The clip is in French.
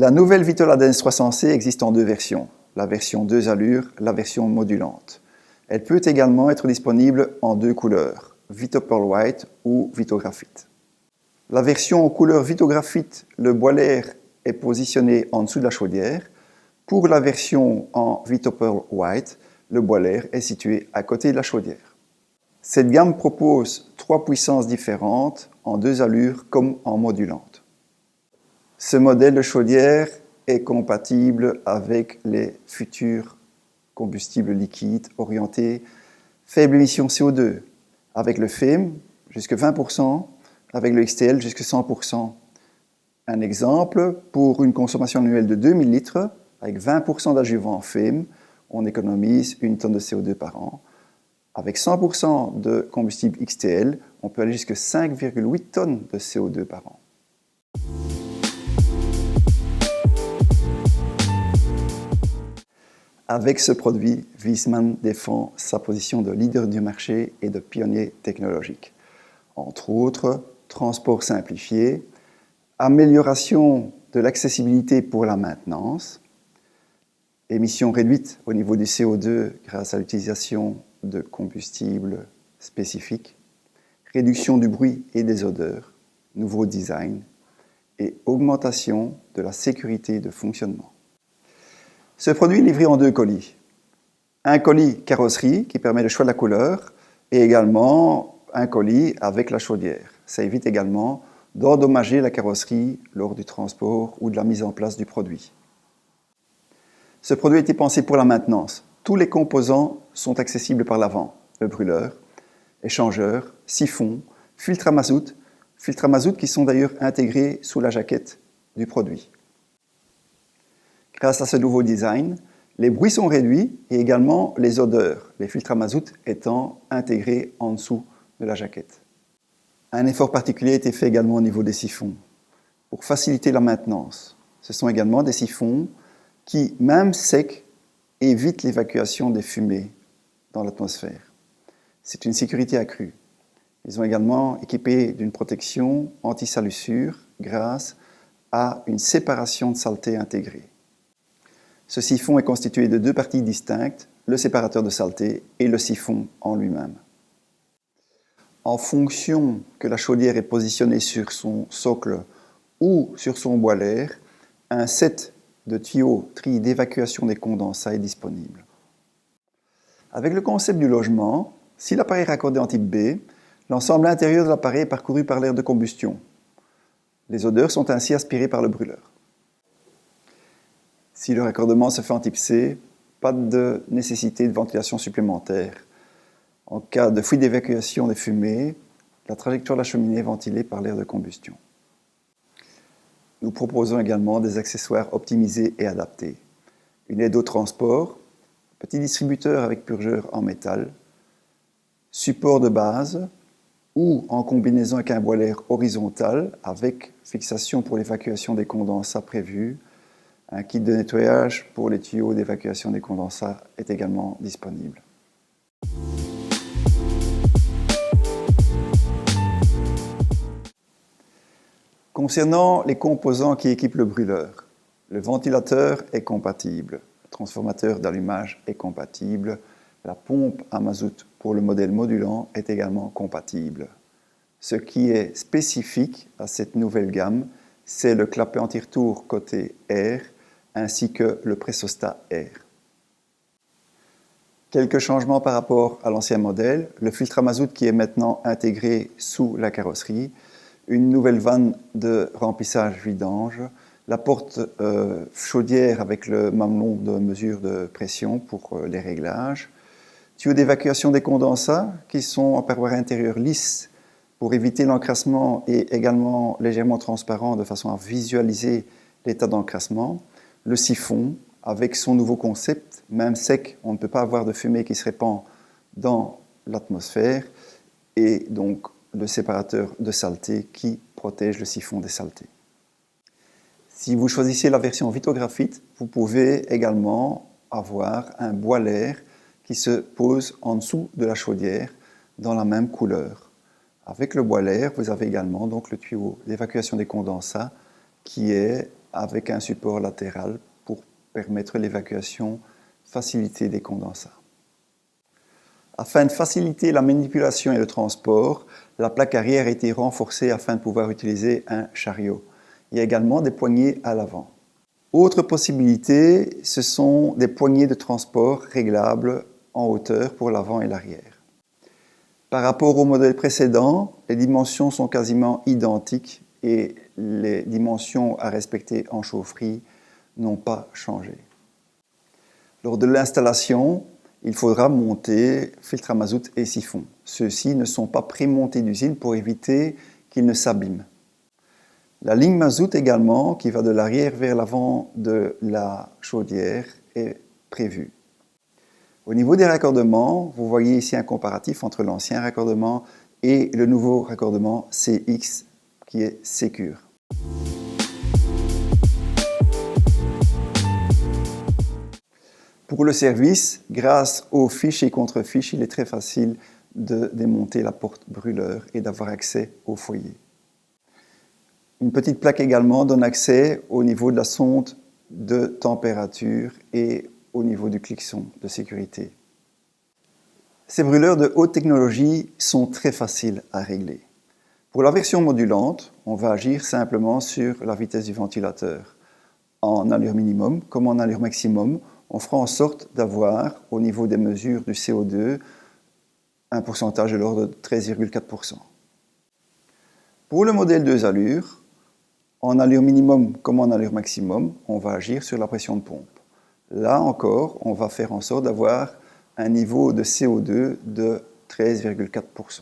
La nouvelle Vitola Dance 300C existe en deux versions, la version 2 allures, la version modulante. Elle peut également être disponible en deux couleurs, Vito Pearl White ou Vito Graphite. La version en couleur Vito Graphite, le boiler est positionné en dessous de la chaudière. Pour la version en Vito Pearl White, le boiler est situé à côté de la chaudière. Cette gamme propose 3 puissances différentes en deux allures comme en modulante. Ce modèle de chaudière est compatible avec les futurs combustibles liquides orientés faible émission CO2, avec le FEM jusqu'à 20%, avec le XTL jusqu'à 100%. Un exemple, pour une consommation annuelle de 2000 litres, avec 20% d'adjuvant FEM, on économise 1 tonne de CO2 par an. Avec 100% de combustible XTL, on peut aller jusqu'à 5,8 tonnes de CO2 par an. Avec ce produit, Viessmann défend sa position de leader du marché et de pionnier technologique. Entre autres, transport simplifié, amélioration de l'accessibilité pour la maintenance, émissions réduites au niveau du CO2 grâce à l'utilisation de combustibles spécifiques, réduction du bruit et des odeurs, nouveau design et augmentation de la sécurité de fonctionnement. Ce produit est livré en deux colis. Un colis carrosserie qui permet le choix de la couleur et également un colis avec la chaudière. Ça évite également d'endommager la carrosserie lors du transport ou de la mise en place du produit. Ce produit a été pensé pour la maintenance. Tous les composants sont accessibles par l'avant. Le brûleur, échangeur, siphon, filtre à mazout qui sont d'ailleurs intégrés sous la jaquette du produit. Grâce à ce nouveau design, les bruits sont réduits et également les odeurs, les filtres à mazout étant intégrés en dessous de la jaquette. Un effort particulier a été fait également au niveau des siphons pour faciliter la maintenance. Ce sont également des siphons qui, même secs, évitent l'évacuation des fumées dans l'atmosphère. C'est une sécurité accrue. Ils sont également équipés d'une protection anti-salissure grâce à une séparation de saleté intégrée. Ce siphon est constitué de deux parties distinctes, le séparateur de saleté et le siphon en lui-même. En fonction que la chaudière est positionnée sur son socle ou sur son boiler, un set de tuyaux tri d'évacuation des condensats est disponible. Avec le concept du logement, si l'appareil est raccordé en type B, l'ensemble intérieur de l'appareil est parcouru par l'air de combustion. Les odeurs sont ainsi aspirées par le brûleur. Si le raccordement se fait en type C, pas de nécessité de ventilation supplémentaire. En cas de fuite d'évacuation des fumées, la trajectoire de la cheminée est ventilée par l'air de combustion. Nous proposons également des accessoires optimisés et adaptés. Une aide au transport, petit distributeur avec purgeur en métal, support de base ou en combinaison avec un boiler horizontal avec fixation pour l'évacuation des condensats prévus. Un kit de nettoyage pour les tuyaux d'évacuation des condensats est également disponible. Concernant les composants qui équipent le brûleur, le ventilateur est compatible, le transformateur d'allumage est compatible, la pompe à mazout pour le modèle modulant est également compatible. Ce qui est spécifique à cette nouvelle gamme, c'est le clapet anti-retour côté air ainsi que le pressostat air. Quelques changements par rapport à l'ancien modèle, le filtre à mazout qui est maintenant intégré sous la carrosserie, une nouvelle vanne de remplissage vidange, la porte chaudière avec le mamelon de mesure de pression pour les réglages, tuyaux d'évacuation des condensats qui sont en paroi intérieure lisse pour éviter l'encrassement et également légèrement transparent de façon à visualiser l'état d'encrassement, le siphon avec son nouveau concept, même sec, on ne peut pas avoir de fumée qui se répand dans l'atmosphère, et donc le séparateur de saleté qui protège le siphon des saletés. Si vous choisissez la version Vito Graphite, vous pouvez également avoir un boiler qui se pose en dessous de la chaudière dans la même couleur. Avec le boiler, vous avez également donc le tuyau d'évacuation des condensats qui est avec un support latéral pour permettre l'évacuation facilitée des condensats. Afin de faciliter la manipulation et le transport, la plaque arrière a été renforcée afin de pouvoir utiliser un chariot. Il y a également des poignées à l'avant. Autre possibilité, ce sont des poignées de transport réglables en hauteur pour l'avant et l'arrière. Par rapport au modèle précédent, les dimensions sont quasiment identiques et les dimensions à respecter en chaufferie n'ont pas changé. Lors de l'installation, il faudra monter filtre à mazout et siphon. Ceux-ci ne sont pas pré-montés d'usine pour éviter qu'ils ne s'abîment. La ligne mazout également, qui va de l'arrière vers l'avant de la chaudière, est prévue. Au niveau des raccordements, vous voyez ici un comparatif entre l'ancien raccordement et le nouveau raccordement CX qui est Secure. Pour le service, grâce aux fiches et contre-fiches, il est très facile de démonter la porte brûleur et d'avoir accès au foyer. Une petite plaque également donne accès au niveau de la sonde de température et au niveau du cliqueson de sécurité. Ces brûleurs de haute technologie sont très faciles à régler. Pour la version modulante, on va agir simplement sur la vitesse du ventilateur. En allure minimum comme en allure maximum, on fera en sorte d'avoir, au niveau des mesures du CO2, un pourcentage de l'ordre de 13,4%. Pour le modèle 2 allures, en allure minimum comme en allure maximum, on va agir sur la pression de pompe. Là encore, on va faire en sorte d'avoir un niveau de CO2 de 13,4%.